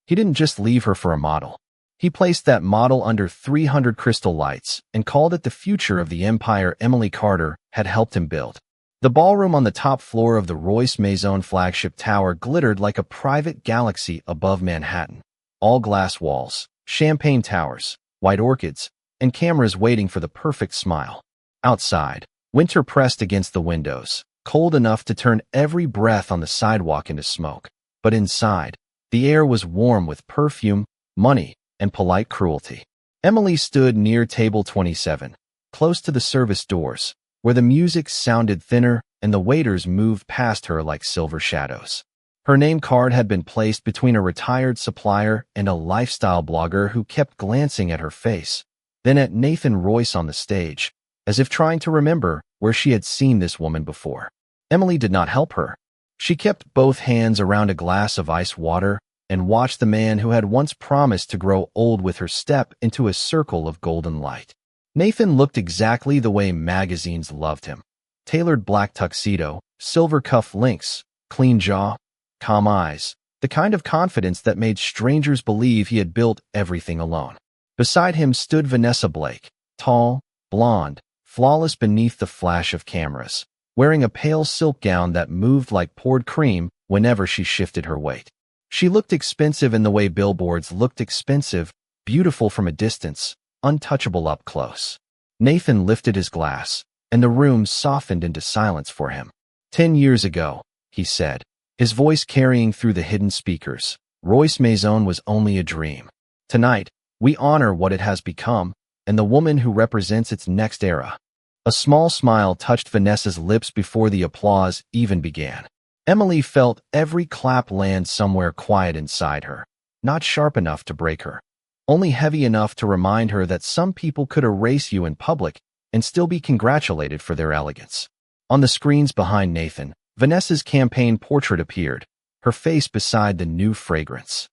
He didn't just leave her for a model. He placed that model under 300 crystal lights and called it the future of the empire Emily Carter had helped him build. The ballroom on the top floor of the Royce Maison flagship tower glittered like a private galaxy above Manhattan. All glass walls, champagne towers, white orchids, and cameras waiting for the perfect smile. Outside, winter pressed against the windows, cold enough to turn every breath on the sidewalk into smoke. But inside, the air was warm with perfume, money, and polite cruelty. Emily stood near table 27, close to the service doors, where the music sounded thinner and the waiters moved past her like silver shadows. Her name card had been placed between a retired supplier and a lifestyle blogger who kept glancing at her face, then at Nathan Royce on the stage, as if trying to remember where she had seen this woman before. Emily did not help her. She kept both hands around a glass of ice water and watched the man who had once promised to grow old with her step into a circle of golden light. Nathan looked exactly the way magazines loved him. Tailored black tuxedo, silver cuff links, clean jaw, calm eyes, the kind of confidence that made strangers believe he had built everything alone. Beside him stood Vanessa Blake, tall, blonde, flawless beneath the flash of cameras, wearing a pale silk gown that moved like poured cream whenever she shifted her weight. She looked expensive in the way billboards looked expensive, beautiful from a distance, untouchable up close. Nathan lifted his glass, and the room softened into silence for him. 10 years ago, he said, his voice carrying through the hidden speakers, Royce Maison was only a dream. Tonight, we honor what it has become, and the woman who represents its next era. A small smile touched Vanessa's lips before the applause even began. Emily felt every clap land somewhere quiet inside her, not sharp enough to break her, only heavy enough to remind her that some people could erase you in public and still be congratulated for their elegance. On the screens behind Nathan, Vanessa's campaign portrait appeared, her face beside the new fragrance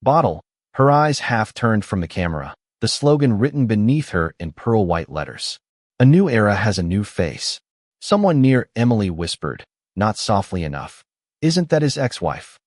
bottle, her eyes half turned from the camera, the slogan written beneath her in pearl white letters. A new era has a new face. Someone near Emily whispered, not softly enough, "Isn't that his ex-wife?"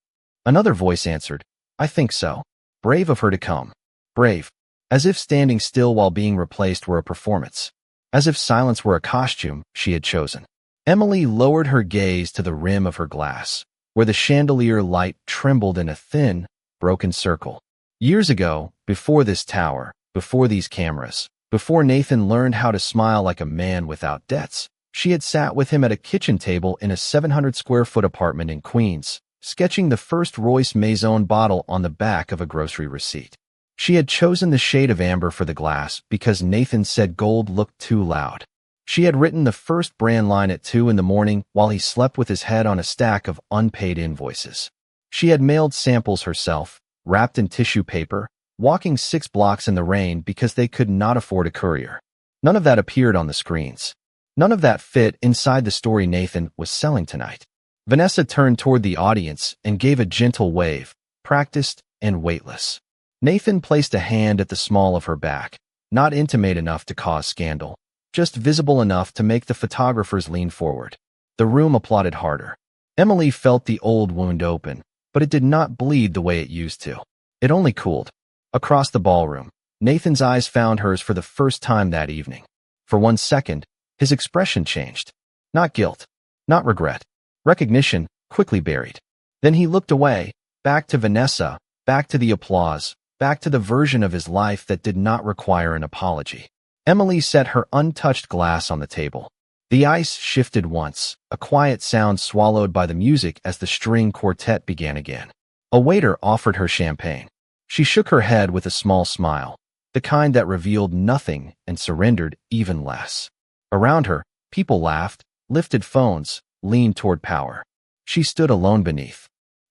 Another voice answered, "I think so." Brave of her to come. Brave. As if standing still while being replaced were a performance. As if silence were a costume she had chosen. Emily lowered her gaze to the rim of her glass, where the chandelier light trembled in a thin, broken circle. Years ago, before this tower, before these cameras, before Nathan learned how to smile like a man without debts, she had sat with him at a kitchen table in a 700-square-foot apartment in Queens, sketching the first Royce Maison bottle on the back of a grocery receipt. She had chosen the shade of amber for the glass because Nathan said gold looked too loud. She had written the first brand line at 2 in the morning while he slept with his head on a stack of unpaid invoices. She had mailed samples herself, wrapped in tissue paper, walking 6 blocks in the rain because they could not afford a courier. None of that appeared on the screens. None of that fit inside the story Nathan was selling tonight. Vanessa turned toward the audience and gave a gentle wave, practiced and weightless. Nathan placed a hand at the small of her back, not intimate enough to cause scandal, just visible enough to make the photographers lean forward. The room applauded harder. Emily felt the old wound open, but it did not bleed the way it used to. It only cooled. Across the ballroom, Nathan's eyes found hers for the first time that evening. For 1 second, his expression changed. Not guilt, not regret. Recognition, quickly buried. Then he looked away, back to Vanessa, back to the applause, back to the version of his life that did not require an apology. Emily set her untouched glass on the table. The ice shifted once, a quiet sound swallowed by the music as the string quartet began again. A waiter offered her champagne. She shook her head with a small smile, the kind that revealed nothing and surrendered even less. Around her, people laughed, lifted phones, leaned toward power. She stood alone beneath.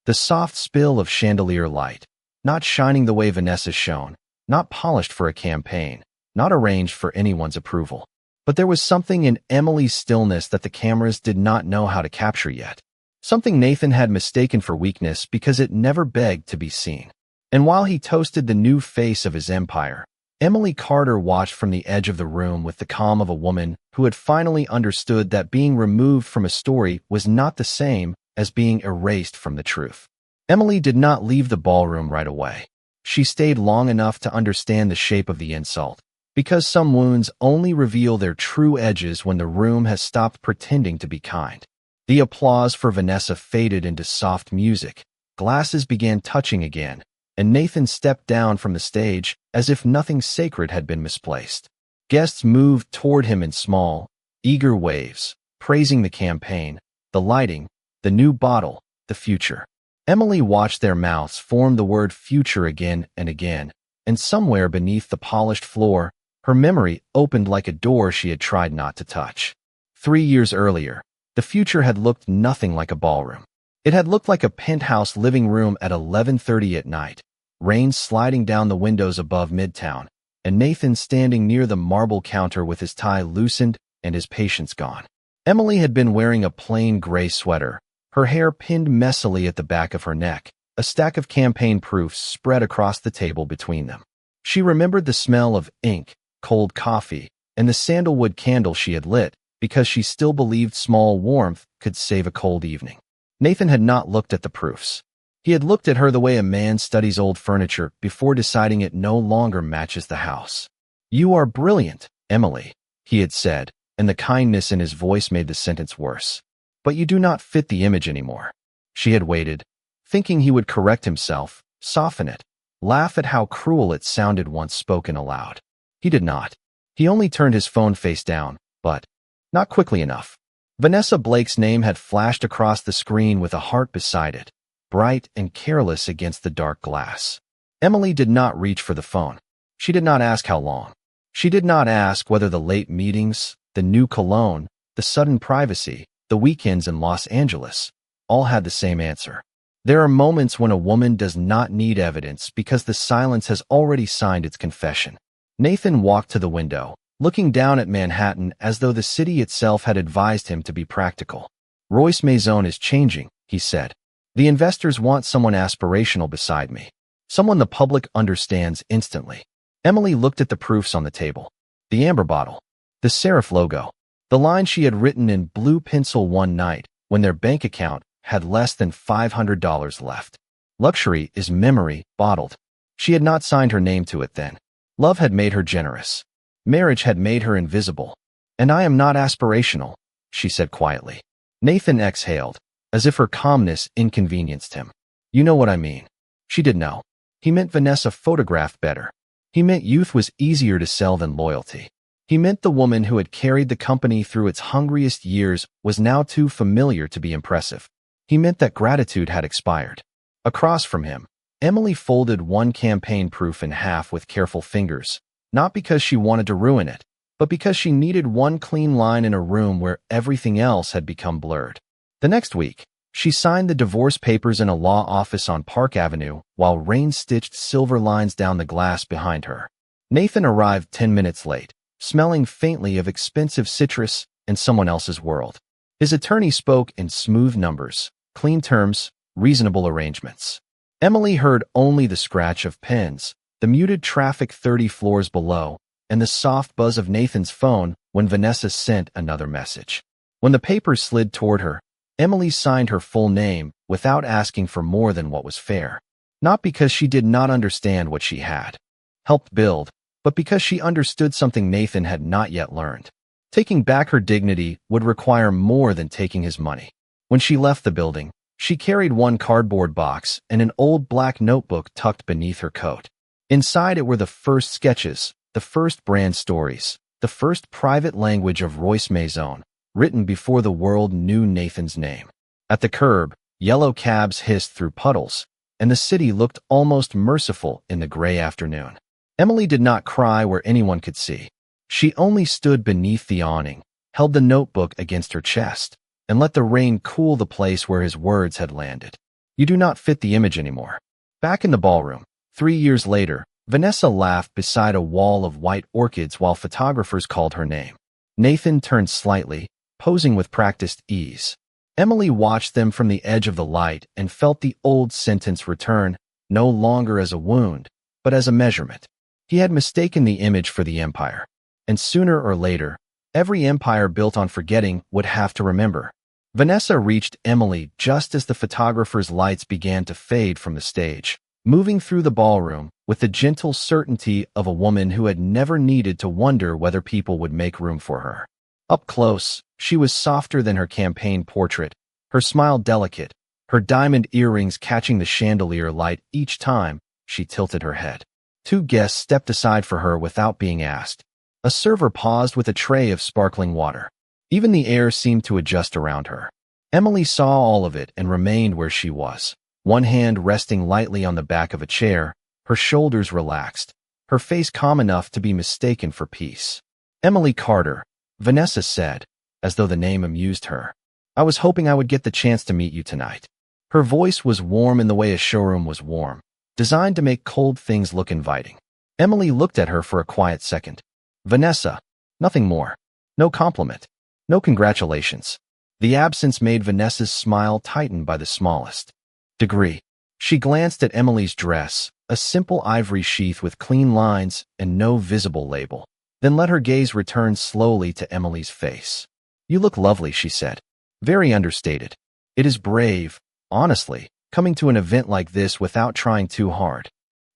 The soft spill of chandelier light, not shining the way Vanessa shone, not polished for a campaign, not arranged for anyone's approval. But there was something in Emily's stillness that the cameras did not know how to capture yet. Something Nathan had mistaken for weakness because it never begged to be seen. And while he toasted the new face of his empire, Emily Carter watched from the edge of the room with the calm of a woman who had finally understood that being removed from a story was not the same as being erased from the truth. Emily did not leave the ballroom right away. She stayed long enough to understand the shape of the insult, because some wounds only reveal their true edges when the room has stopped pretending to be kind. The applause for Vanessa faded into soft music. Glasses began touching again, and Nathan stepped down from the stage as if nothing sacred had been misplaced. Guests moved toward him in small, eager waves, praising the campaign, the lighting, the new bottle, the future. Emily watched their mouths form the word future again and again, and somewhere beneath the polished floor, her memory opened like a door she had tried not to touch. 3 years earlier, the future had looked nothing like a ballroom. It had looked like a penthouse living room at 11:30 at night, rain sliding down the windows above Midtown, and Nathan standing near the marble counter with his tie loosened and his patience gone. Emily had been wearing a plain gray sweater, her hair pinned messily at the back of her neck, a stack of campaign proofs spread across the table between them. She remembered the smell of ink, cold coffee, and the sandalwood candle she had lit because she still believed small warmth could save a cold evening. Nathan had not looked at the proofs. He had looked at her the way a man studies old furniture before deciding it no longer matches the house. "You are brilliant, Emily," he had said, and the kindness in his voice made the sentence worse. "But you do not fit the image anymore." She had waited, thinking he would correct himself, soften it, laugh at how cruel it sounded once spoken aloud. He did not. He only turned his phone face down, but not quickly enough. Vanessa Blake's name had flashed across the screen with a heart beside it, bright and careless against the dark glass. Emily did not reach for the phone. She did not ask how long. She did not ask whether the late meetings, the new cologne, the sudden privacy, the weekends in Los Angeles, all had the same answer. There are moments when a woman does not need evidence because the silence has already signed its confession. Nathan walked to the window, looking down at Manhattan as though the city itself had advised him to be practical. "Royce Maison is changing," he said. "The investors want someone aspirational beside me. Someone the public understands instantly." Emily looked at the proofs on the table. The amber bottle. The serif logo. The line she had written in blue pencil one night when their bank account had less than $500 left. "Luxury is memory bottled." She had not signed her name to it then. Love had made her generous. Marriage had made her invisible. "And I am not aspirational," she said quietly. Nathan exhaled, as if her calmness inconvenienced him. "You know what I mean." She did know. He meant Vanessa photographed better. He meant youth was easier to sell than loyalty. He meant the woman who had carried the company through its hungriest years was now too familiar to be impressive. He meant that gratitude had expired. Across from him, Emily folded one campaign proof in half with careful fingers, not because she wanted to ruin it, but because she needed one clean line in a room where everything else had become blurred. The next week, she signed the divorce papers in a law office on Park Avenue while rain stitched silver lines down the glass behind her. Nathan arrived 10 minutes late, smelling faintly of expensive citrus and someone else's world. His attorney spoke in smooth numbers, clean terms, reasonable arrangements. Emily heard only the scratch of pens, the muted traffic 30 floors below, and the soft buzz of Nathan's phone when Vanessa sent another message. When the papers slid toward her, Emily signed her full name without asking for more than what was fair. Not because she did not understand what she had helped build, but because she understood something Nathan had not yet learned. Taking back her dignity would require more than taking his money. When she left the building, she carried one cardboard box and an old black notebook tucked beneath her coat. Inside it were the first sketches, the first brand stories, the first private language of Royce Maison, written before the world knew Nathan's name. At the curb, yellow cabs hissed through puddles, and the city looked almost merciful in the gray afternoon. Emily did not cry where anyone could see. She only stood beneath the awning, held the notebook against her chest, and let the rain cool the place where his words had landed. "You do not fit the image anymore." Back in the ballroom, 3 years later, Vanessa laughed beside a wall of white orchids while photographers called her name. Nathan turned slightly, posing with practiced ease. Emily watched them from the edge of the light and felt the old sentence return, no longer as a wound, but as a measurement. He had mistaken the image for the empire, and sooner or later, every empire built on forgetting would have to remember. Vanessa reached Emily just as the photographer's lights began to fade from the stage, moving through the ballroom with the gentle certainty of a woman who had never needed to wonder whether people would make room for her. Up close, she was softer than her campaign portrait, her smile delicate, her diamond earrings catching the chandelier light each time she tilted her head. Two guests stepped aside for her without being asked. A server paused with a tray of sparkling water. Even the air seemed to adjust around her. Emily saw all of it and remained where she was, one hand resting lightly on the back of a chair, her shoulders relaxed, her face calm enough to be mistaken for peace. "Emily Carter," Vanessa said, as though the name amused her. "I was hoping I would get the chance to meet you tonight." Her voice was warm in the way a showroom was warm, designed to make cold things look inviting. Emily looked at her for a quiet second. "Vanessa, nothing more. No compliment. No congratulations." The absence made Vanessa's smile tighten by the smallest degree. She glanced at Emily's dress, a simple ivory sheath with clean lines and no visible label, then let her gaze return slowly to Emily's face. "You look lovely," she said. "Very understated. It is brave, honestly, coming to an event like this without trying too hard."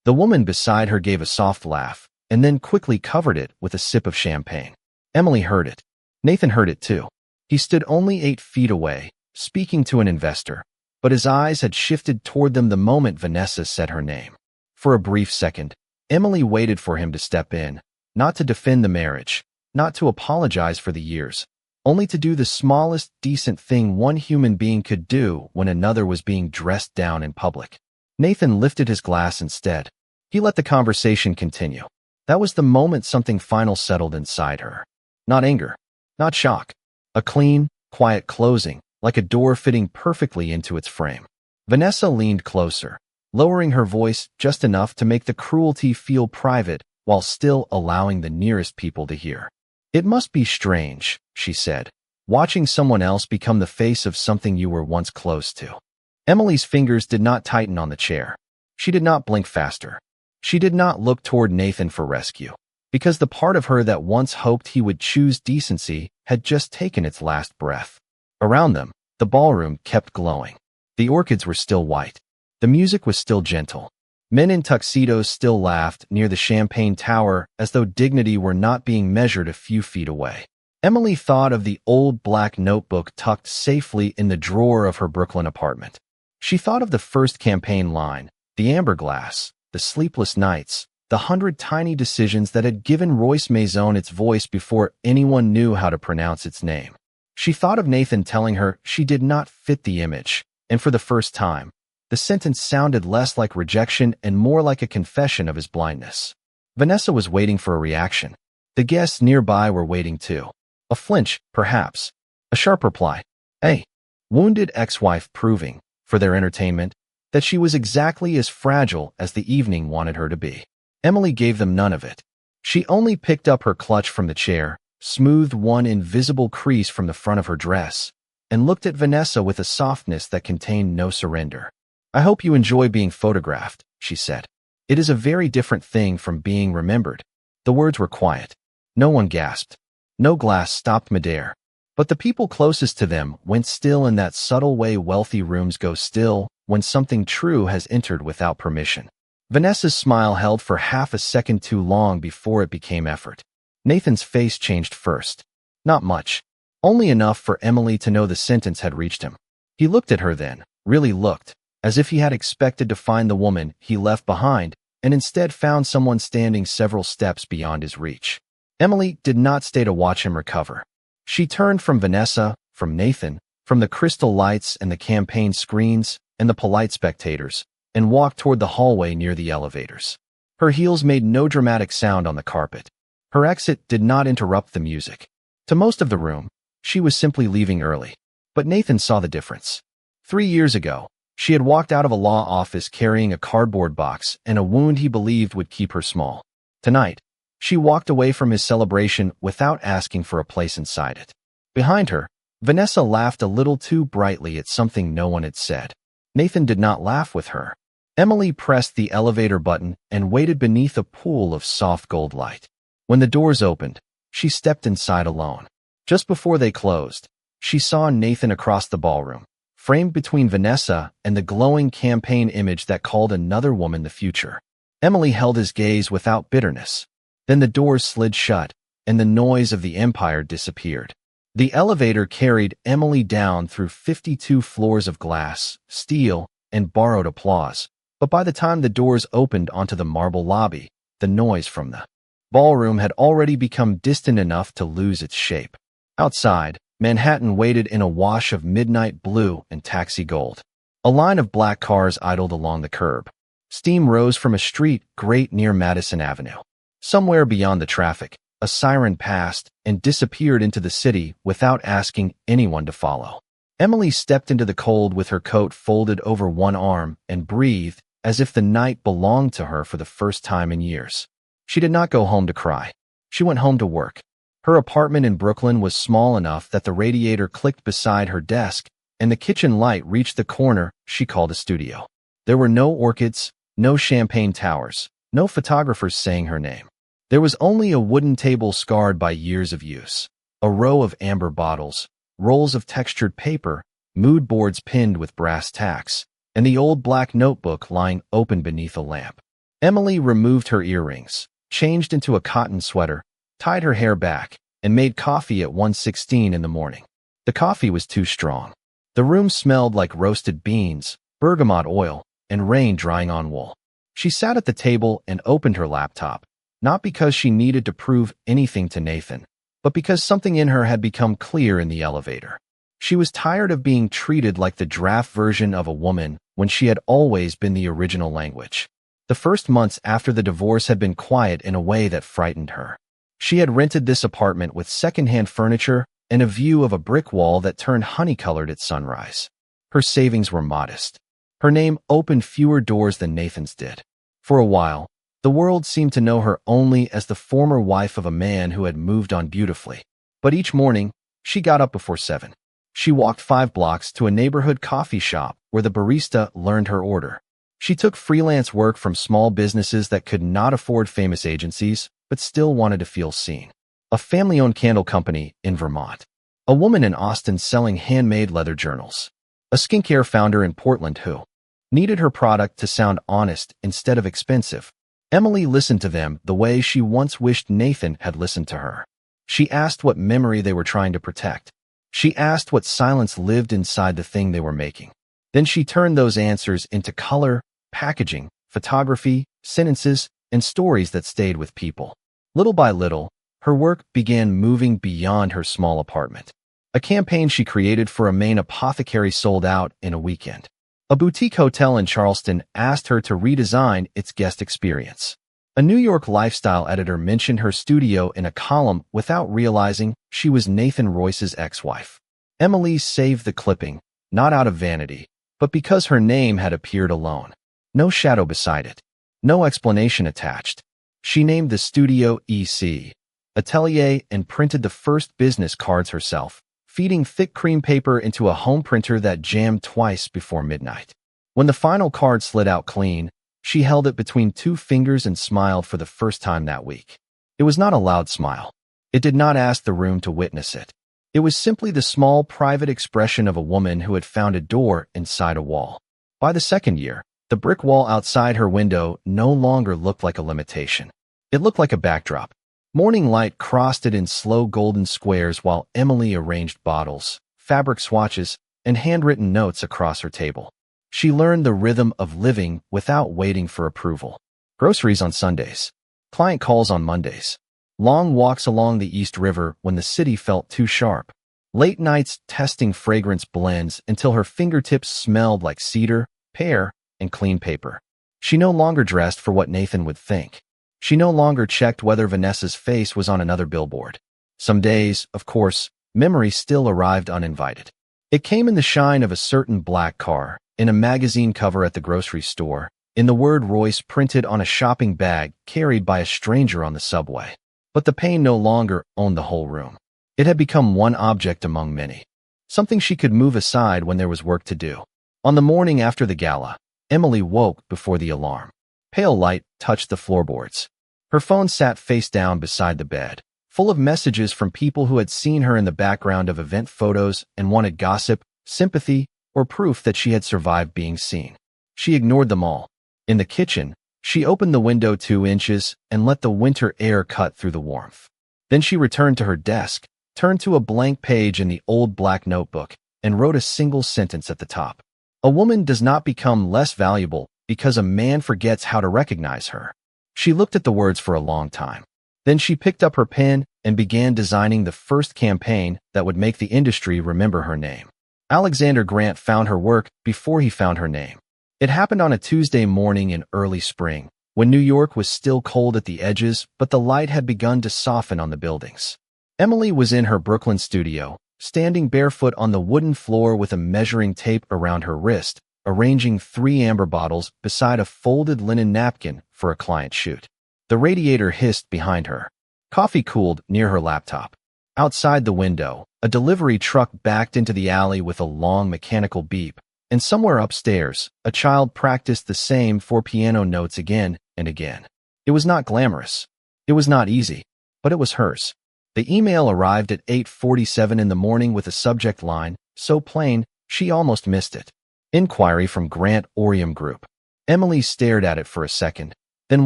The woman beside her gave a soft laugh, and then quickly covered it with a sip of champagne. Emily heard it. Nathan heard it too. He stood only 8 feet away, speaking to an investor, but his eyes had shifted toward them the moment Vanessa said her name. For a brief second, Emily waited for him to step in, not to defend the marriage, not to apologize for the years, only to do the smallest decent thing one human being could do when another was being dressed down in public. Nathan lifted his glass instead. He let the conversation continue. That was the moment something final settled inside her. Not anger, not shock. A clean, quiet closing, like a door fitting perfectly into its frame. Vanessa leaned closer, lowering her voice just enough to make the cruelty feel private while still allowing the nearest people to hear. "It must be strange," she said, "watching someone else become the face of something you were once close to." Emily's fingers did not tighten on the chair. She did not blink faster. She did not look toward Nathan for rescue, because the part of her that once hoped he would choose decency had just taken its last breath. Around them, the ballroom kept glowing. The orchids were still white. The music was still gentle. Men in tuxedos still laughed near the champagne tower as though dignity were not being measured a few feet away. Emily thought of the old black notebook tucked safely in the drawer of her Brooklyn apartment. She thought of the first campaign line, the amber glass, the sleepless nights, the 100 tiny decisions that had given Royce Maison its voice before anyone knew how to pronounce its name. She thought of Nathan telling her she did not fit the image, and for the first time, the sentence sounded less like rejection and more like a confession of his blindness. Vanessa was waiting for a reaction. The guests nearby were waiting too. A flinch, perhaps. A sharp reply. A wounded ex-wife proving, for their entertainment, that she was exactly as fragile as the evening wanted her to be. Emily gave them none of it. She only picked up her clutch from the chair, smoothed one invisible crease from the front of her dress, and looked at Vanessa with a softness that contained no surrender. "I hope you enjoy being photographed," she said. "It is a very different thing from being remembered." The words were quiet. No one gasped. No glass stopped midair. But the people closest to them went still in that subtle way wealthy rooms go still when something true has entered without permission. Vanessa's smile held for half a second too long before it became effort. Nathan's face changed first. Not much. Only enough for Emily to know the sentence had reached him. He looked at her then, really looked, as if he had expected to find the woman he left behind, and instead found someone standing several steps beyond his reach. Emily did not stay to watch him recover. She turned from Vanessa, from Nathan, from the crystal lights and the campaign screens, and the polite spectators, and walked toward the hallway near the elevators. Her heels made no dramatic sound on the carpet. Her exit did not interrupt the music. To most of the room, she was simply leaving early. But Nathan saw the difference. 3 years ago, she had walked out of a law office carrying a cardboard box and a wound he believed would keep her small. Tonight, she walked away from his celebration without asking for a place inside it. Behind her, Vanessa laughed a little too brightly at something no one had said. Nathan did not laugh with her. Emily pressed the elevator button and waited beneath a pool of soft gold light. When the doors opened, she stepped inside alone. Just before they closed, She saw Nathan across the ballroom, framed between Vanessa and the glowing campaign image that called another woman the future. Emily held his gaze without bitterness. Then the doors slid shut, and the noise of the empire disappeared. The elevator carried Emily down through 52 floors of glass, steel, and borrowed applause. But by the time the doors opened onto the marble lobby, the noise from the ballroom had already become distant enough to lose its shape. Outside, Manhattan waited in a wash of midnight blue and taxi gold. A line of black cars idled along the curb. Steam rose from a street great near Madison Avenue. Somewhere beyond the traffic, a siren passed and disappeared into the city without asking anyone to follow. Emily stepped into the cold with her coat folded over one arm and breathed as if the night belonged to her for the first time in years. She did not go home to cry. She went home to work. Her apartment in Brooklyn was small enough that the radiator clicked beside her desk, and the kitchen light reached the corner she called a studio. There were no orchids, no champagne towers, no photographers saying her name. There was only a wooden table scarred by years of use, a row of amber bottles, rolls of textured paper, mood boards pinned with brass tacks, and the old black notebook lying open beneath a lamp. Emily removed her earrings, changed into a cotton sweater, tied her hair back, and made coffee at 1:16 in the morning. The coffee was too strong. The room smelled like roasted beans, bergamot oil, and rain drying on wool. She sat at the table and opened her laptop, not because she needed to prove anything to Nathan, but because something in her had become clear in the elevator. She was tired of being treated like the draft version of a woman when she had always been the original language. The first months after the divorce had been quiet in a way that frightened her. She had rented this apartment with secondhand furniture and a view of a brick wall that turned honey-colored at sunrise. Her savings were modest. Her name opened fewer doors than Nathan's did. For a while, the world seemed to know her only as the former wife of a man who had moved on beautifully. But each morning, she got up before 7. She walked 5 blocks to a neighborhood coffee shop where the barista learned her order. She took freelance work from small businesses that could not afford famous agencies, but still wanted to feel seen. A family-owned candle company in Vermont. A woman in Austin selling handmade leather journals. A skincare founder in Portland who needed her product to sound honest instead of expensive. Emily listened to them the way she once wished Nathan had listened to her. She asked what memory they were trying to protect. She asked what silence lived inside the thing they were making. Then she turned those answers into color, packaging, photography, sentences, and stories that stayed with people. Little by little, her work began moving beyond her small apartment. A campaign she created for a Maine apothecary sold out in a weekend. A boutique hotel in Charleston asked her to redesign its guest experience. A New York lifestyle editor mentioned her studio in a column without realizing she was Nathan Royce's ex-wife. Emily saved the clipping, not out of vanity, but because her name had appeared alone. No shadow beside it. No explanation attached. She named the studio EC Atelier and printed the first business cards herself, feeding thick cream paper into a home printer that jammed twice before midnight. When the final card slid out clean, she held it between 2 fingers and smiled for the first time that week. It was not a loud smile. It did not ask the room to witness it. It was simply the small, private expression of a woman who had found a door inside a wall. By the second year, the brick wall outside her window no longer looked like a limitation. It looked like a backdrop. Morning light crossed it in slow golden squares while Emily arranged bottles, fabric swatches, and handwritten notes across her table. She learned the rhythm of living without waiting for approval. Groceries on Sundays. Client calls on Mondays. Long walks along the East River when the city felt too sharp. Late nights testing fragrance blends until her fingertips smelled like cedar, pear, and clean paper. She no longer dressed for what Nathan would think. She no longer checked whether Vanessa's face was on another billboard. Some days, of course, memory still arrived uninvited. It came in the shine of a certain black car, in a magazine cover at the grocery store, in the word Royce printed on a shopping bag carried by a stranger on the subway. But the pain no longer owned the whole room. It had become one object among many. Something she could move aside when there was work to do. On the morning after the gala, Emily woke before the alarm. Pale light touched the floorboards. Her phone sat face down beside the bed, full of messages from people who had seen her in the background of event photos and wanted gossip, sympathy, or proof that she had survived being seen. She ignored them all. In the kitchen, she opened the window 2 inches and let the winter air cut through the warmth. Then she returned to her desk, turned to a blank page in the old black notebook, and wrote a single sentence at the top. A woman does not become less valuable because a man forgets how to recognize her. She looked at the words for a long time. Then she picked up her pen and began designing the first campaign that would make the industry remember her name. Alexander Grant found her work before he found her name. It happened on a Tuesday morning in early spring, when New York was still cold at the edges, but the light had begun to soften on the buildings. Emily was in her Brooklyn studio, standing barefoot on the wooden floor with a measuring tape around her wrist, arranging 3 amber bottles beside a folded linen napkin for a client shoot. The radiator hissed behind her. Coffee cooled near her laptop. Outside the window, a delivery truck backed into the alley with a long mechanical beep, and somewhere upstairs, a child practiced the same 4 piano notes again and again. It was not glamorous. It was not easy, but it was hers. The email arrived at 8:47 in the morning with a subject line, so plain, she almost missed it. Inquiry from Grant Orium Group. Emily stared at it for a second, then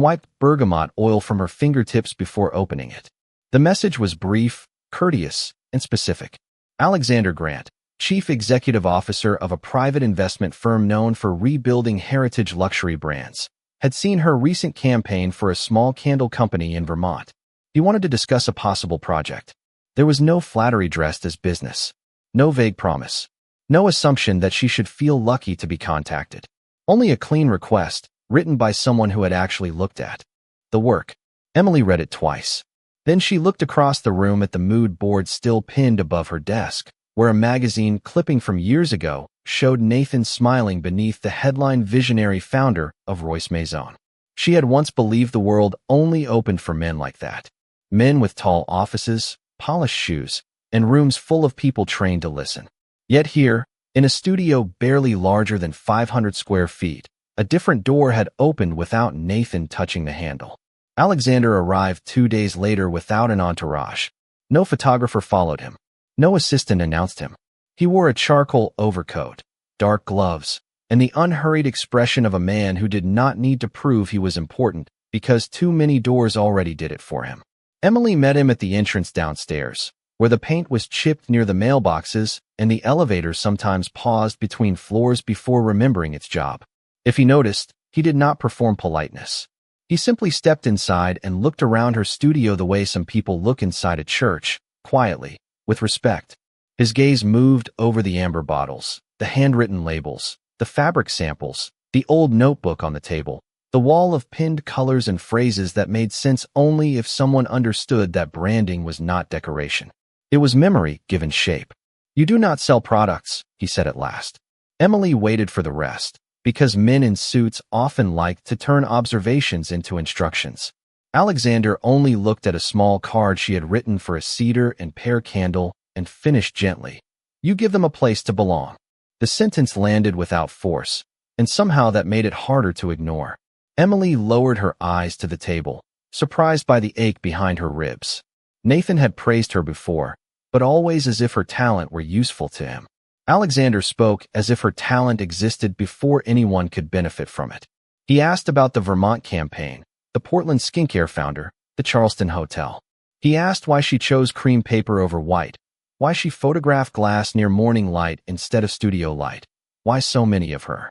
wiped bergamot oil from her fingertips before opening it. The message was brief, courteous, and specific. Alexander Grant, Chief Executive Officer of a private investment firm known for rebuilding heritage luxury brands, had seen her recent campaign for a small candle company in Vermont. He wanted to discuss a possible project. There was no flattery dressed as business, no vague promise, no assumption that she should feel lucky to be contacted. Only a clean request, written by someone who had actually looked at the work. Emily read it twice. Then she looked across the room at the mood board still pinned above her desk, where a magazine clipping from years ago showed Nathan smiling beneath the headline visionary founder of Royce Maison. She had once believed the world only opened for men like that. Men with tall offices, polished shoes, and rooms full of people trained to listen. Yet here, in a studio barely larger than 500 square feet, a different door had opened without Nathan touching the handle. Alexander arrived 2 days later without an entourage. No photographer followed him. No assistant announced him. He wore a charcoal overcoat, dark gloves, and the unhurried expression of a man who did not need to prove he was important because too many doors already did it for him. Emily met him at the entrance downstairs, where the paint was chipped near the mailboxes and the elevator sometimes paused between floors before remembering its job. If he noticed, he did not perform politeness. He simply stepped inside and looked around her studio the way some people look inside a church, quietly, with respect. His gaze moved over the amber bottles, the handwritten labels, the fabric samples, the old notebook on the table, the wall of pinned colors and phrases that made sense only if someone understood that branding was not decoration. It was memory given shape. "You do not sell products," he said at last. Emily waited for the rest, because men in suits often liked to turn observations into instructions. Alexander only looked at a small card she had written for a cedar and pear candle and finished gently. "You give them a place to belong." The sentence landed without force, and somehow that made it harder to ignore. Emily lowered her eyes to the table, surprised by the ache behind her ribs. Nathan had praised her before, but always as if her talent were useful to him. Alexander spoke as if her talent existed before anyone could benefit from it. He asked about the Vermont campaign, the Portland skincare founder, the Charleston Hotel. He asked why she chose cream paper over white, why she photographed glass near morning light instead of studio light, why so many of her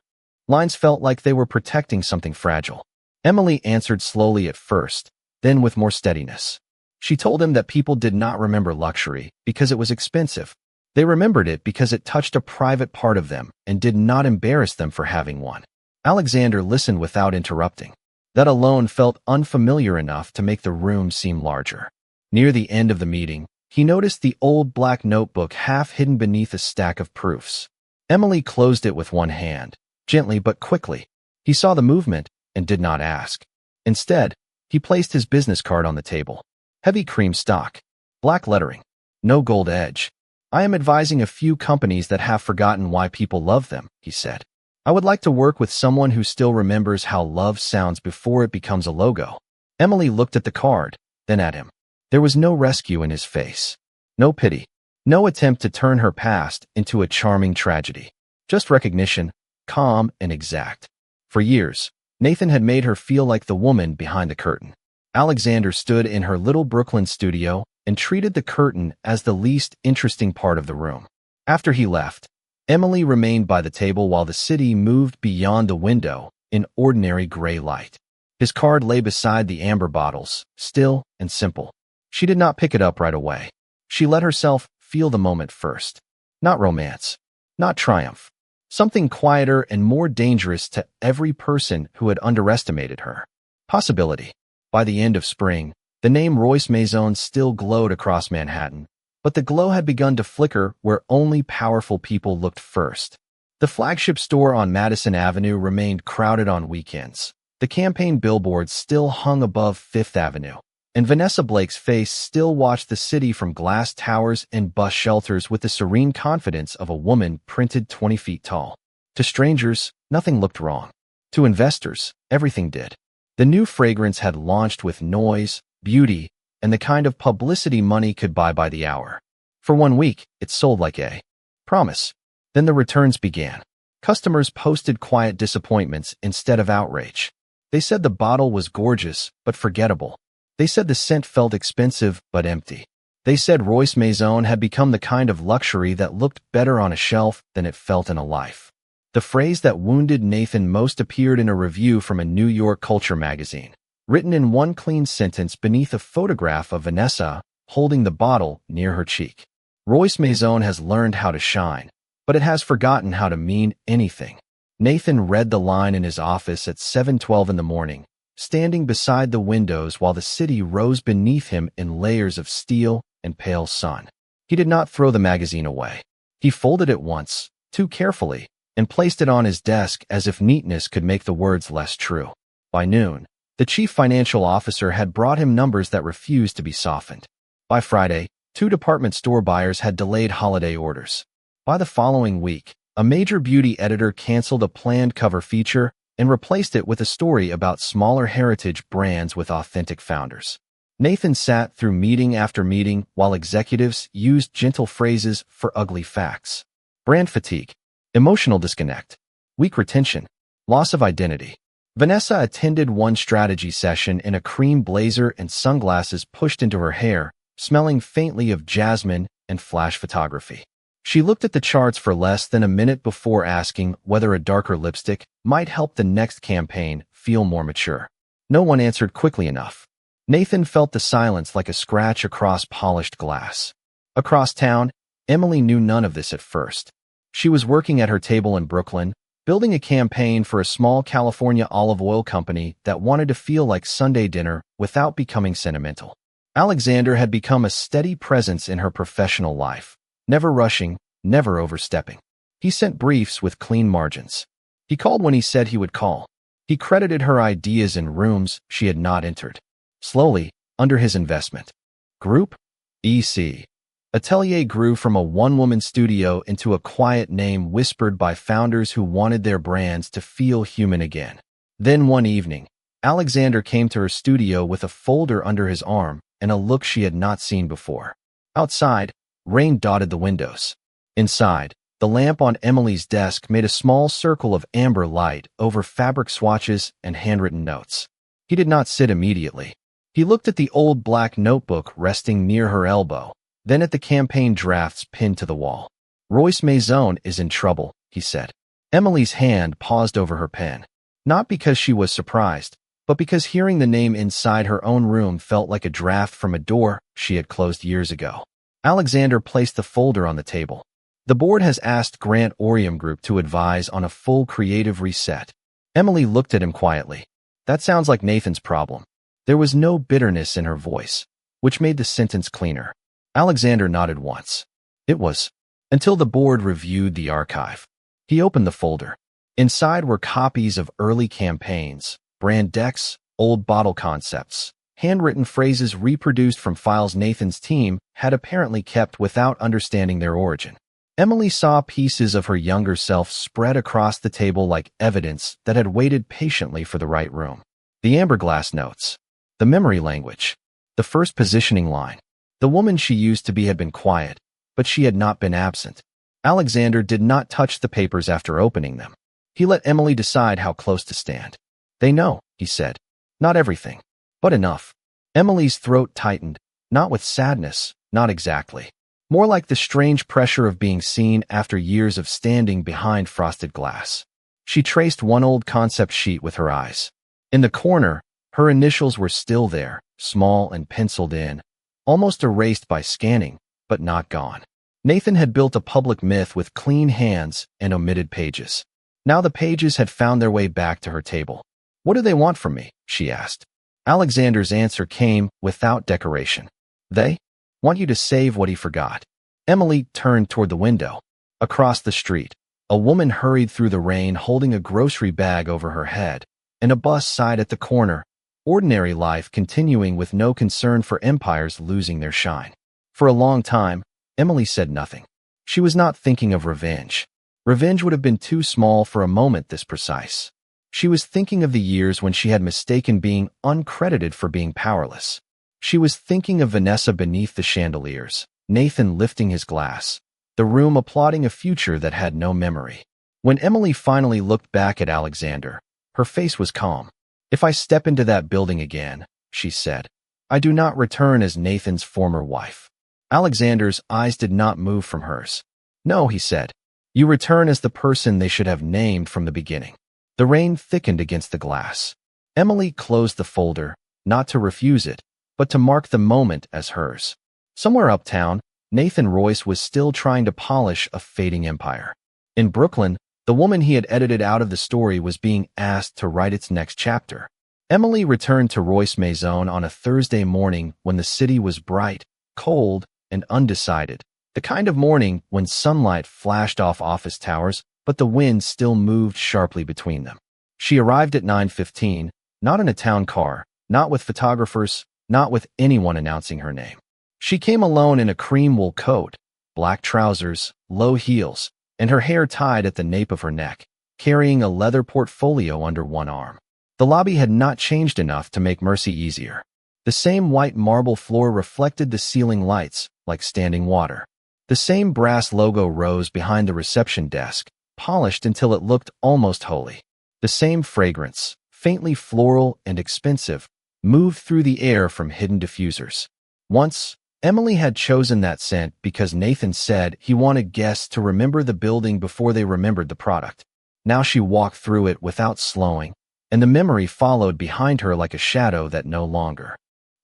lines felt like they were protecting something fragile. Emily answered slowly at first, then with more steadiness. She told him that people did not remember luxury because it was expensive. They remembered it because it touched a private part of them and did not embarrass them for having one. Alexander listened without interrupting. That alone felt unfamiliar enough to make the room seem larger. Near the end of the meeting, he noticed the old black notebook half hidden beneath a stack of proofs. Emily closed it with one hand, gently but quickly. He saw the movement and did not ask. Instead, he placed his business card on the table. Heavy cream stock, black lettering, no gold edge. "I am advising a few companies that have forgotten why people love them," he said. "I would like to work with someone who still remembers how love sounds before it becomes a logo." Emily looked at the card, then at him. There was no rescue in his face. No pity. No attempt to turn her past into a charming tragedy. Just recognition, calm and exact. For years, Nathan had made her feel like the woman behind the curtain. Alexander stood in her little Brooklyn studio and treated the curtain as the least interesting part of the room. After he left, Emily remained by the table while the city moved beyond the window in ordinary gray light. His card lay beside the amber bottles, still and simple. She did not pick it up right away. She let herself feel the moment first. Not romance, not triumph. Something quieter and more dangerous to every person who had underestimated her. Possibility. By the end of spring, the name Royce Maison still glowed across Manhattan, but the glow had begun to flicker where only powerful people looked first. The flagship store on Madison Avenue remained crowded on weekends. The campaign billboards still hung above Fifth Avenue, and Vanessa Blake's face still watched the city from glass towers and bus shelters with the serene confidence of a woman printed 20 feet tall. To strangers, nothing looked wrong. To investors, everything did. The new fragrance had launched with noise, beauty, and the kind of publicity money could buy by the hour. For 1 week, it sold like a promise. Then the returns began. Customers posted quiet disappointments instead of outrage. They said the bottle was gorgeous, but forgettable. They said the scent felt expensive, but empty. They said Royce Maison had become the kind of luxury that looked better on a shelf than it felt in a life. The phrase that wounded Nathan most appeared in a review from a New York culture magazine, written in one clean sentence beneath a photograph of Vanessa holding the bottle near her cheek. Royce Maison has learned how to shine, but it has forgotten how to mean anything. Nathan read the line in his office at 7:12 in the morning, standing beside the windows while the city rose beneath him in layers of steel and pale sun. He did not throw the magazine away. He folded it once, too carefully, and placed it on his desk as if neatness could make the words less true. By noon, the chief financial officer had brought him numbers that refused to be softened. By Friday, 2 department store buyers had delayed holiday orders. By the following week, a major beauty editor canceled a planned cover feature and replaced it with a story about smaller heritage brands with authentic founders. Nathan sat through meeting after meeting while executives used gentle phrases for ugly facts. Brand fatigue, emotional disconnect, weak retention, loss of identity. Vanessa attended one strategy session in a cream blazer and sunglasses pushed into her hair, smelling faintly of jasmine and flash photography. She looked at the charts for less than a minute before asking whether a darker lipstick might help the next campaign feel more mature. No one answered quickly enough. Nathan felt the silence like a scratch across polished glass. Across town, Emily knew none of this at first. She was working at her table in Brooklyn, building a campaign for a small California olive oil company that wanted to feel like Sunday dinner without becoming sentimental. Alexander had become a steady presence in her professional life, never rushing, never overstepping. He sent briefs with clean margins. He called when he said he would call. He credited her ideas in rooms she had not entered. Slowly, under his investment, Group EC. Atelier grew from a one-woman studio into a quiet name whispered by founders who wanted their brands to feel human again. Then one evening, Alexander came to her studio with a folder under his arm and a look she had not seen before. Outside, rain dotted the windows. Inside, the lamp on Emily's desk made a small circle of amber light over fabric swatches and handwritten notes. He did not sit immediately. He looked at the old black notebook resting near her elbow, then at the campaign drafts pinned to the wall. Royce Maison is in trouble, he said. Emily's hand paused over her pen, not because she was surprised, but because hearing the name inside her own room felt like a draft from a door she had closed years ago. Alexander placed the folder on the table. The board has asked Grant Orium Group to advise on a full creative reset. Emily looked at him quietly. That sounds like Nathan's problem. There was no bitterness in her voice, which made the sentence cleaner. Alexander nodded once. It was, until the board reviewed the archive. He opened the folder. Inside were copies of early campaigns, brand decks, old bottle concepts, handwritten phrases reproduced from files Nathan's team had apparently kept without understanding their origin. Emily saw pieces of her younger self spread across the table like evidence that had waited patiently for the right room. The amberglass notes. The memory language. The first positioning line. The woman she used to be had been quiet, but she had not been absent. Alexander did not touch the papers after opening them. He let Emily decide how close to stand. They know, he said. Not everything, but enough. Emily's throat tightened, not with sadness, not exactly. More like the strange pressure of being seen after years of standing behind frosted glass. She traced one old concept sheet with her eyes. In the corner, her initials were still there, small and penciled in, almost erased by scanning, but not gone. Nathan had built a public myth with clean hands and omitted pages. Now the pages had found their way back to her table. What do they want from me? She asked. Alexander's answer came without decoration. They want you to save what he forgot. Emily turned toward the window. Across the street, a woman hurried through the rain holding a grocery bag over her head, and a bus sighed at the corner, ordinary life continuing with no concern for empires losing their shine. For a long time, Emily said nothing. She was not thinking of revenge. Revenge would have been too small for a moment this precise. She was thinking of the years when she had mistaken being uncredited for being powerless. She was thinking of Vanessa beneath the chandeliers, Nathan lifting his glass, the room applauding a future that had no memory. When Emily finally looked back at Alexander, her face was calm. If I step into that building again, she said, I do not return as Nathan's former wife. Alexander's eyes did not move from hers. No, he said. You return as the person they should have named from the beginning. The rain thickened against the glass. Emily closed the folder, not to refuse it, but to mark the moment as hers. Somewhere uptown, Nathan Royce was still trying to polish a fading empire. In Brooklyn, the woman he had edited out of the story was being asked to write its next chapter. Emily returned to Royce Maison on a Thursday morning when the city was bright, cold, and undecided. The kind of morning when sunlight flashed off office towers, but the wind still moved sharply between them. She arrived at 9:15, not in a town car, not with photographers, not with anyone announcing her name. She came alone in a cream wool coat, black trousers, low heels, and her hair tied at the nape of her neck, carrying a leather portfolio under one arm. The lobby had not changed enough to make mercy easier. The same white marble floor reflected the ceiling lights, like standing water. The same brass logo rose behind the reception desk, polished until it looked almost holy. The same fragrance, faintly floral and expensive, moved through the air from hidden diffusers. Once, Emily had chosen that scent because Nathan said he wanted guests to remember the building before they remembered the product. Now she walked through it without slowing, and the memory followed behind her like a shadow that no longer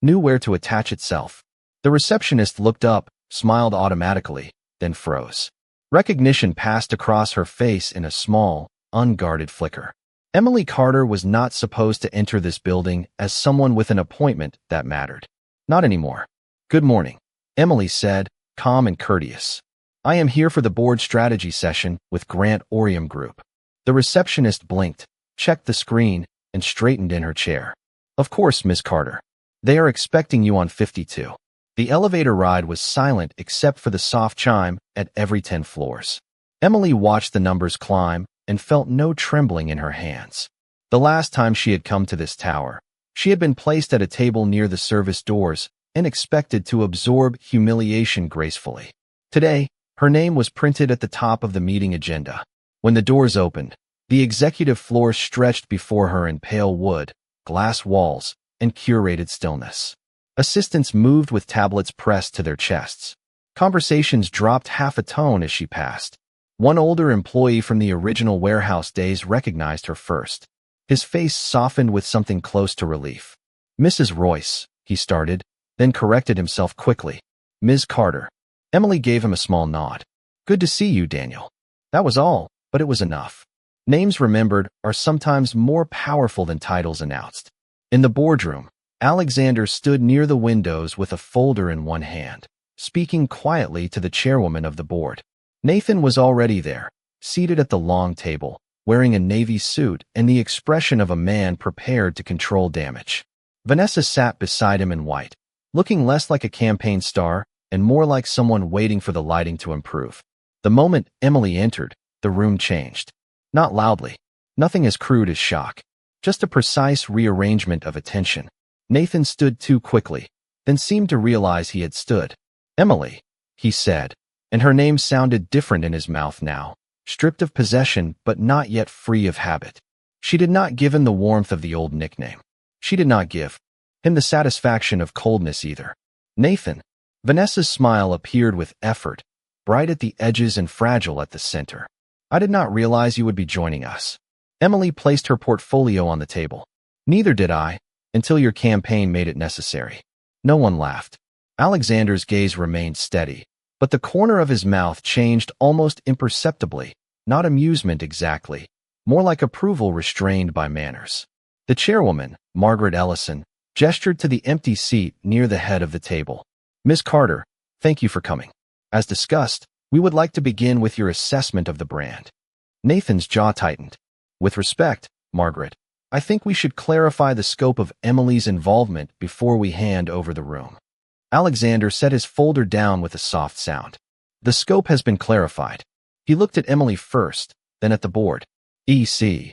knew where to attach itself. The receptionist looked up, smiled automatically, then froze. Recognition passed across her face in a small, unguarded flicker. Emily Carter was not supposed to enter this building as someone with an appointment that mattered. Not anymore. Good morning, Emily said, calm and courteous. I am here for the board strategy session with Grant Orium Group. The receptionist blinked, checked the screen, and straightened in her chair. Of course, Miss Carter. They are expecting you on 52. The elevator ride was silent except for the soft chime at every 10 floors. Emily watched the numbers climb and felt no trembling in her hands. The last time she had come to this tower, she had been placed at a table near the service doors and expected to absorb humiliation gracefully. Today, her name was printed at the top of the meeting agenda. When the doors opened, the executive floor stretched before her in pale wood, glass walls, and curated stillness. Assistants moved with tablets pressed to their chests. Conversations dropped half a tone as she passed. One older employee from the original warehouse days recognized her first. His face softened with something close to relief. Mrs. Royce, he started, then corrected himself quickly. Ms. Carter. Emily gave him a small nod. Good to see you, Daniel. That was all, but it was enough. Names remembered are sometimes more powerful than titles announced. In the boardroom, Alexander stood near the windows with a folder in one hand, speaking quietly to the chairwoman of the board. Nathan was already there, seated at the long table, wearing a navy suit and the expression of a man prepared to control damage. Vanessa sat beside him in white, looking less like a campaign star and more like someone waiting for the lighting to improve. The moment Emily entered, the room changed. Not loudly, nothing as crude as shock, just a precise rearrangement of attention. Nathan stood too quickly, then seemed to realize he had stood. "Emily," he said, and her name sounded different in his mouth now, stripped of possession but not yet free of habit. She did not give him the warmth of the old nickname. She did not give him the satisfaction of coldness either. "Nathan." Vanessa's smile appeared with effort, bright at the edges and fragile at the center. "I did not realize you would be joining us." Emily placed her portfolio on the table. "Neither did I, until your campaign made it necessary." No one laughed. Alexander's gaze remained steady, but the corner of his mouth changed almost imperceptibly, not amusement exactly, more like approval restrained by manners. The chairwoman, Margaret Ellison, gestured to the empty seat near the head of the table. "Miss Carter, thank you for coming. As discussed, we would like to begin with your assessment of the brand." Nathan's jaw tightened. "With respect, Margaret, I think we should clarify the scope of Emily's involvement before we hand over the room." Alexander set his folder down with a soft sound. "The scope has been clarified." He looked at Emily first, then at the board. "E.C.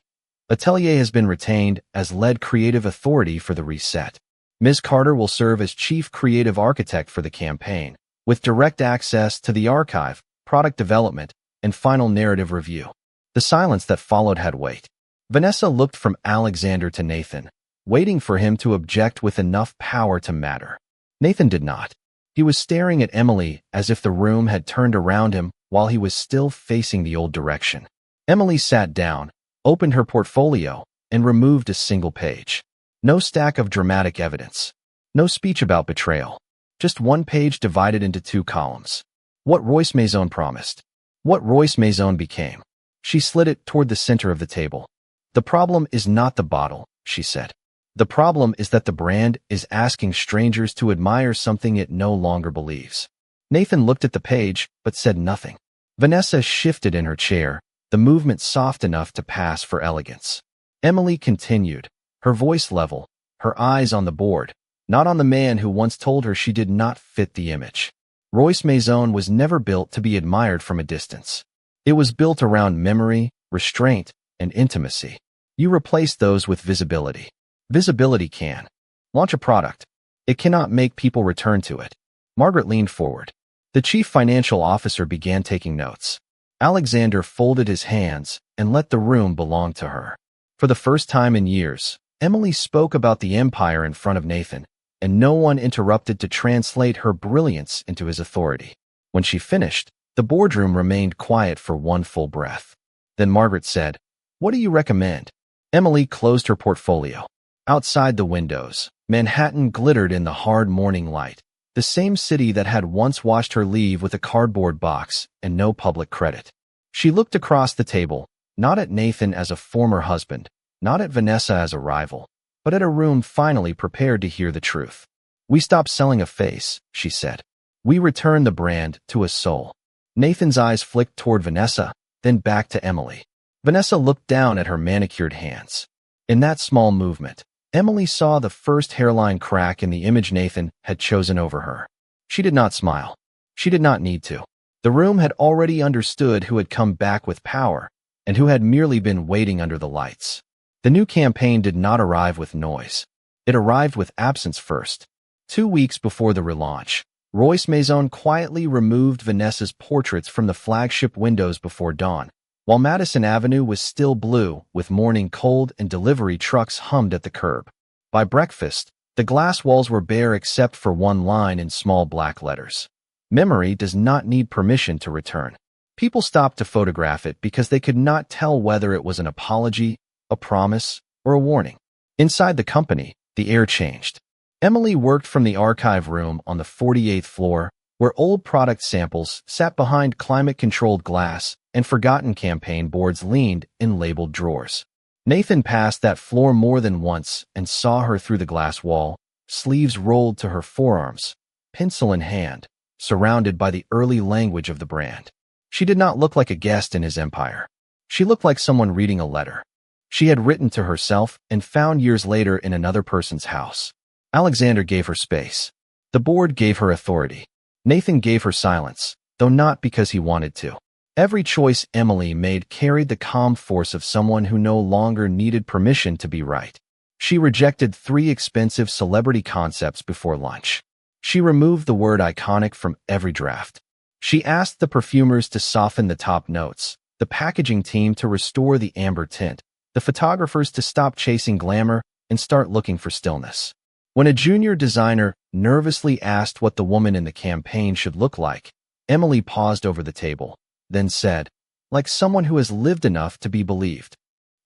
Atelier has been retained as lead creative authority for the reset. Ms. Carter will serve as chief creative architect for the campaign, with direct access to the archive, product development, and final narrative review." The silence that followed had weight. Vanessa looked from Alexander to Nathan, waiting for him to object with enough power to matter. Nathan did not. He was staring at Emily as if the room had turned around him while he was still facing the old direction. Emily sat down, opened her portfolio, and removed a single page. No stack of dramatic evidence. No speech about betrayal. Just one page divided into two columns. What Royce Maison promised. What Royce Maison became. She slid it toward the center of the table. "The problem is not the bottle," she said. "The problem is that the brand is asking strangers to admire something it no longer believes." Nathan looked at the page, but said nothing. Vanessa shifted in her chair, the movement soft enough to pass for elegance. Emily continued, her voice level, her eyes on the board, not on the man who once told her she did not fit the image. Royce Maison was never built to be admired from a distance. It was built around memory, restraint, and intimacy. You replace those with visibility. Visibility can launch a product. It cannot make people return to it. Margaret leaned forward. The chief financial officer began taking notes. Alexander folded his hands and let the room belong to her. For the first time in years, Emily spoke about the empire in front of Nathan, and no one interrupted to translate her brilliance into his authority. When she finished, the boardroom remained quiet for one full breath. Then Margaret said, "What do you recommend?" Emily closed her portfolio. Outside the windows, Manhattan glittered in the hard morning light, the same city that had once watched her leave with a cardboard box and no public credit. She looked across the table, not at Nathan as a former husband, not at Vanessa as a rival, but at a room finally prepared to hear the truth. "We stopped selling a face," she said. "We returned the brand to a soul." Nathan's eyes flicked toward Vanessa, then back to Emily. Vanessa looked down at her manicured hands. In that small movement, Emily saw the first hairline crack in the image Nathan had chosen over her. She did not smile. She did not need to. The room had already understood who had come back with power, and who had merely been waiting under the lights. The new campaign did not arrive with noise. It arrived with absence first. 2 weeks before the relaunch, Royce Maison quietly removed Vanessa's portraits from the flagship windows before dawn, while Madison Avenue was still blue with morning cold and delivery trucks hummed at the curb. By breakfast, the glass walls were bare except for one line in small black letters. "Memory does not need permission to return." People stopped to photograph it because they could not tell whether it was an apology, a promise, or a warning. Inside the company, the air changed. Emily worked from the archive room on the 48th floor, where old product samples sat behind climate-controlled glass and forgotten campaign boards leaned in labeled drawers. Nathan passed that floor more than once and saw her through the glass wall, sleeves rolled to her forearms, pencil in hand, surrounded by the early language of the brand. She did not look like a guest in his empire. She looked like someone reading a letter she had written to herself and found years later in another person's house. Alexander gave her space. The board gave her authority. Nathan gave her silence, though not because he wanted to. Every choice Emily made carried the calm force of someone who no longer needed permission to be right. She rejected 3 expensive celebrity concepts before lunch. She removed the word iconic from every draft. She asked the perfumers to soften the top notes, the packaging team to restore the amber tint, the photographers to stop chasing glamour and start looking for stillness. When a junior designer nervously asked what the woman in the campaign should look like, Emily paused over the table, then said, like someone who has lived enough to be believed.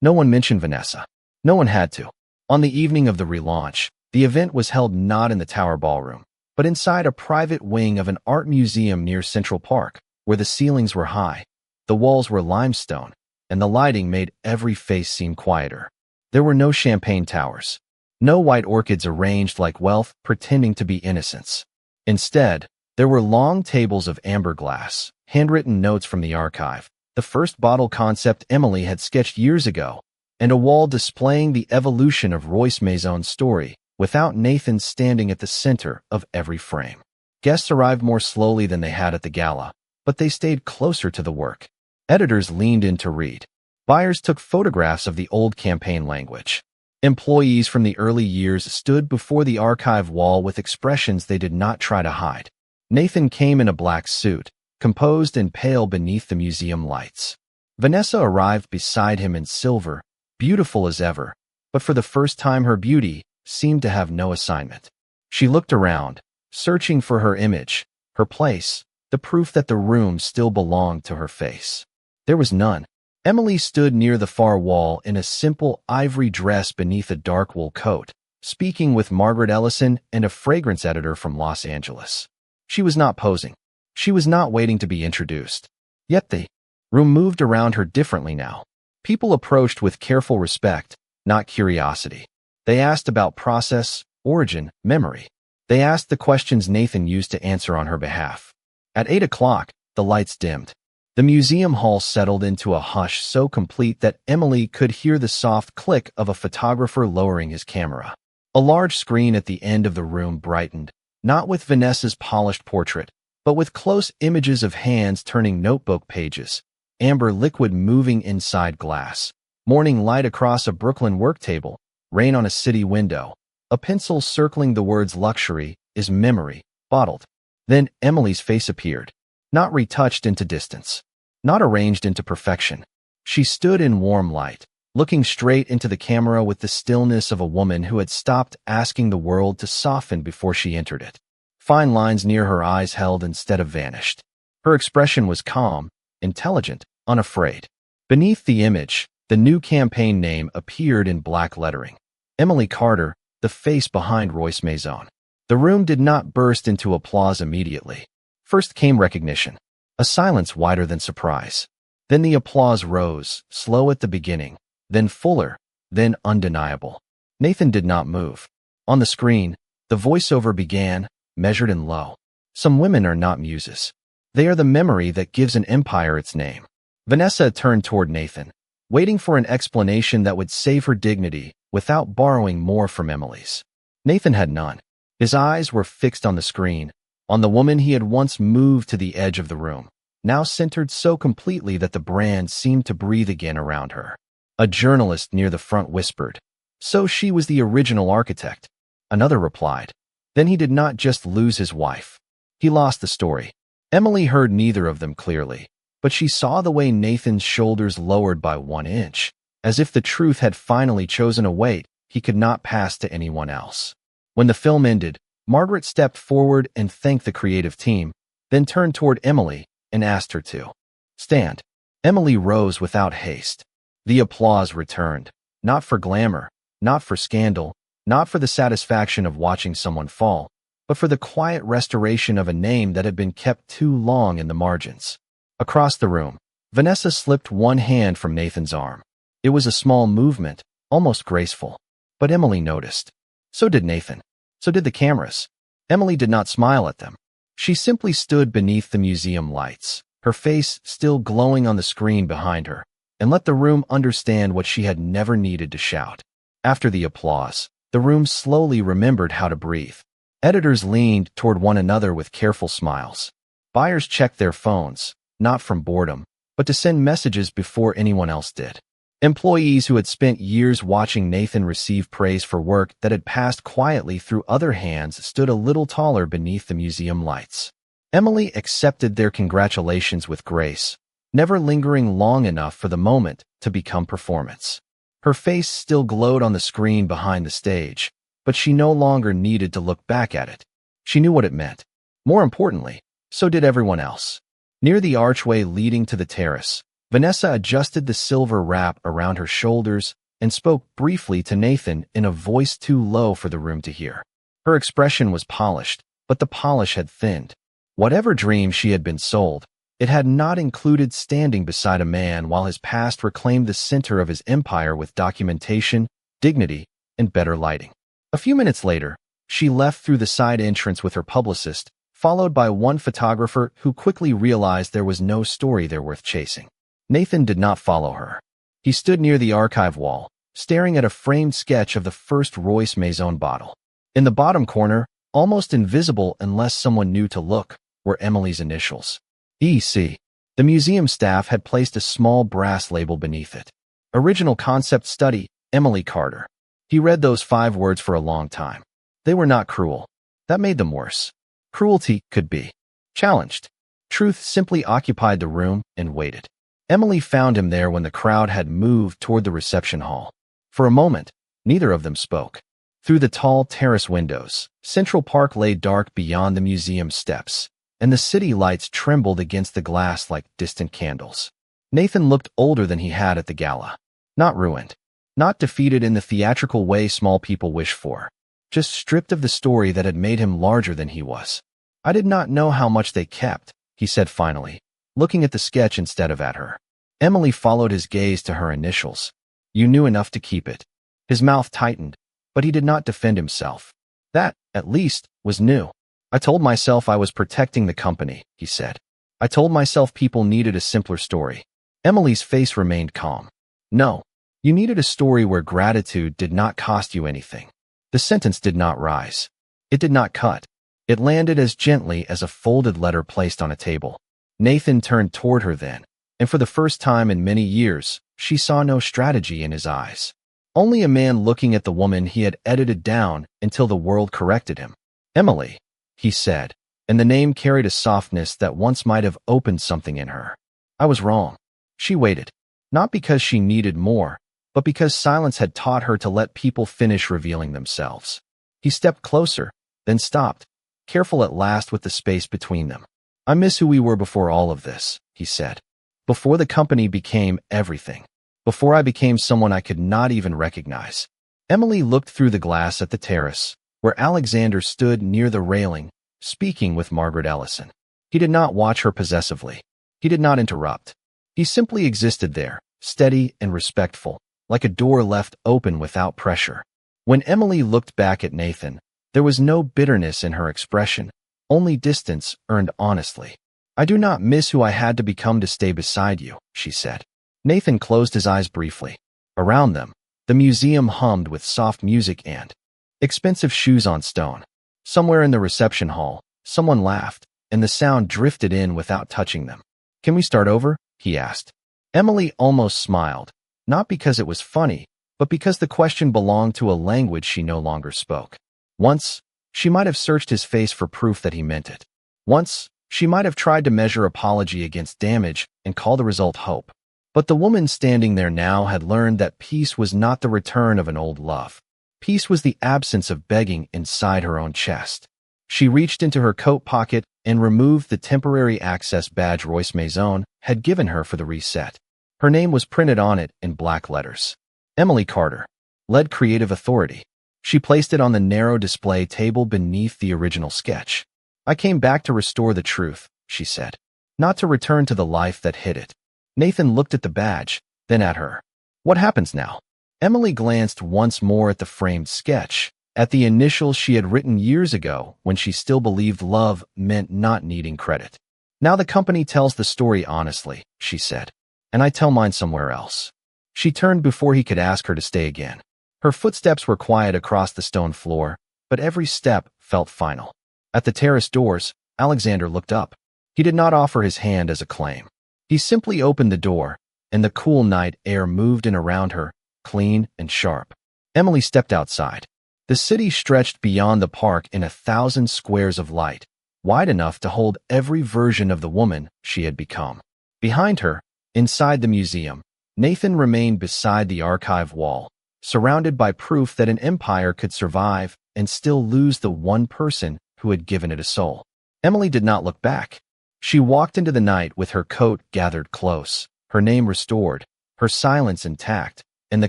No one mentioned Vanessa. No one had to. On the evening of the relaunch, the event was held not in the Tower Ballroom, but inside a private wing of an art museum near Central Park, where the ceilings were high, the walls were limestone, and the lighting made every face seem quieter. There were no champagne towers. No white orchids arranged like wealth pretending to be innocence. Instead, there were long tables of amber glass, handwritten notes from the archive, the first bottle concept Emily had sketched years ago, and a wall displaying the evolution of Royce Maison's story, without Nathan standing at the center of every frame. Guests arrived more slowly than they had at the gala, but they stayed closer to the work. Editors leaned in to read. Buyers took photographs of the old campaign language. Employees from the early years stood before the archive wall with expressions they did not try to hide. Nathan came in a black suit, composed and pale beneath the museum lights. Vanessa arrived beside him in silver, beautiful as ever, but for the first time her beauty seemed to have no assignment. She looked around, searching for her image, her place, the proof that the room still belonged to her face. There was none. Emily stood near the far wall in a simple ivory dress beneath a dark wool coat, speaking with Margaret Ellison and a fragrance editor from Los Angeles. She was not posing. She was not waiting to be introduced. Yet the room moved around her differently now. People approached with careful respect, not curiosity. They asked about process, origin, memory. They asked the questions Nathan used to answer on her behalf. At 8 o'clock, the lights dimmed. The museum hall settled into a hush so complete that Emily could hear the soft click of a photographer lowering his camera. A large screen at the end of the room brightened, not with Vanessa's polished portrait, but with close images of hands turning notebook pages, amber liquid moving inside glass, morning light across a Brooklyn work table, rain on a city window, a pencil circling the words luxury is memory, bottled. Then Emily's face appeared, not retouched into distance, not arranged into perfection. She stood in warm light, looking straight into the camera with the stillness of a woman who had stopped asking the world to soften before she entered it. Fine lines near her eyes held instead of vanished. Her expression was calm, intelligent, unafraid. Beneath the image, the new campaign name appeared in black lettering. Emily Carter, the face behind Royce Maison. The room did not burst into applause immediately. First came recognition, a silence wider than surprise. Then the applause rose, slow at the beginning, then fuller, then undeniable. Nathan did not move. On the screen, the voiceover began, measured and low. Some women are not muses. They are the memory that gives an empire its name. Vanessa turned toward Nathan, waiting for an explanation that would save her dignity without borrowing more from Emily's. Nathan had none. His eyes were fixed on the screen, on the woman he had once moved to the edge of the room, now centered so completely that the brand seemed to breathe again around her. A journalist near the front whispered, "So she was the original architect." Another replied, "Then he did not just lose his wife. He lost the story." Emily heard neither of them clearly, but she saw the way Nathan's shoulders lowered by 1 inch, as if the truth had finally chosen a weight he could not pass to anyone else. When the film ended, Margaret stepped forward and thanked the creative team, then turned toward Emily and asked her to stand. Emily rose without haste. The applause returned, not for glamour, not for scandal, not for the satisfaction of watching someone fall, but for the quiet restoration of a name that had been kept too long in the margins. Across the room, Vanessa slipped one hand from Nathan's arm. It was a small movement, almost graceful, but Emily noticed. So did Nathan. So did the cameras. Emily did not smile at them. She simply stood beneath the museum lights, her face still glowing on the screen behind her, and let the room understand what she had never needed to shout. After the applause, the room slowly remembered how to breathe. Editors leaned toward one another with careful smiles. Buyers checked their phones, not from boredom, but to send messages before anyone else did. Employees who had spent years watching Nathan receive praise for work that had passed quietly through other hands stood a little taller beneath the museum lights. Emily accepted their congratulations with grace, never lingering long enough for the moment to become performance. Her face still glowed on the screen behind the stage, but she no longer needed to look back at it. She knew what it meant. More importantly, so did everyone else. Near the archway leading to the terrace, Vanessa adjusted the silver wrap around her shoulders and spoke briefly to Nathan in a voice too low for the room to hear. Her expression was polished, but the polish had thinned. Whatever dream she had been sold, it had not included standing beside a man while his past reclaimed the center of his empire with documentation, dignity, and better lighting. A few minutes later, she left through the side entrance with her publicist, followed by one photographer who quickly realized there was no story there worth chasing. Nathan did not follow her. He stood near the archive wall, staring at a framed sketch of the first Royce Maison bottle. In the bottom corner, almost invisible unless someone knew to look, were Emily's initials. E.C. The museum staff had placed a small brass label beneath it. Original concept study, Emily Carter. He read those 5 words for a long time. They were not cruel. That made them worse. Cruelty could be challenged. Truth simply occupied the room and waited. Emily found him there when the crowd had moved toward the reception hall. For a moment, neither of them spoke. Through the tall terrace windows, Central Park lay dark beyond the museum steps, and the city lights trembled against the glass like distant candles. Nathan looked older than he had at the gala. Not ruined. Not defeated in the theatrical way small people wish for. Just stripped of the story that had made him larger than he was. I did not know how much they kept, he said finally, looking at the sketch instead of at her. Emily followed his gaze to her initials. You knew enough to keep it. His mouth tightened, but he did not defend himself. That, at least, was new. I told myself I was protecting the company, he said. I told myself people needed a simpler story. Emily's face remained calm. No, you needed a story where gratitude did not cost you anything. The sentence did not rise. It did not cut. It landed as gently as a folded letter placed on a table. Nathan turned toward her then, and for the first time in many years, she saw no strategy in his eyes. Only a man looking at the woman he had edited down until the world corrected him. Emily, he said, and the name carried a softness that once might have opened something in her. I was wrong. She waited, not because she needed more, but because silence had taught her to let people finish revealing themselves. He stepped closer, then stopped, careful at last with the space between them. I miss who we were before all of this, he said. Before the company became everything. Before I became someone I could not even recognize. Emily looked through the glass at the terrace, where Alexander stood near the railing, speaking with Margaret Ellison. He did not watch her possessively. He did not interrupt. He simply existed there, steady and respectful, like a door left open without pressure. When Emily looked back at Nathan, there was no bitterness in her expression, only distance earned honestly. I do not miss who I had to become to stay beside you, she said. Nathan closed his eyes briefly. Around them, the museum hummed with soft music and expensive shoes on stone. Somewhere in the reception hall, someone laughed, and the sound drifted in without touching them. Can we start over? He asked. Emily almost smiled, not because it was funny, but because the question belonged to a language she no longer spoke. Once, she might have searched his face for proof that he meant it. Once, she might have tried to measure apology against damage and call the result hope. But the woman standing there now had learned that peace was not the return of an old love. Peace was the absence of begging inside her own chest. She reached into her coat pocket and removed the temporary access badge Royce Maison had given her for the reset. Her name was printed on it in black letters. Emily Carter, lead creative authority. She placed it on the narrow display table beneath the original sketch. I came back to restore the truth, she said, not to return to the life that hid it. Nathan looked at the badge, then at her. What happens now? Emily glanced once more at the framed sketch, at the initials she had written years ago when she still believed love meant not needing credit. Now the company tells the story honestly, she said, and I tell mine somewhere else. She turned before he could ask her to stay again. Her footsteps were quiet across the stone floor, but every step felt final. At the terrace doors, Alexander looked up. He did not offer his hand as a claim. He simply opened the door, and the cool night air moved in around her, clean and sharp. Emily stepped outside. The city stretched beyond the park in 1,000 squares of light, wide enough to hold every version of the woman she had become. Behind her, inside the museum, Nathan remained beside the archive wall, surrounded by proof that an empire could survive and still lose the one person who had given it a soul. Emily did not look back. She walked into the night with her coat gathered close, her name restored, her silence intact, and the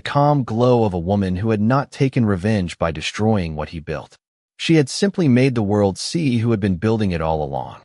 calm glow of a woman who had not taken revenge by destroying what he built. She had simply made the world see who had been building it all along.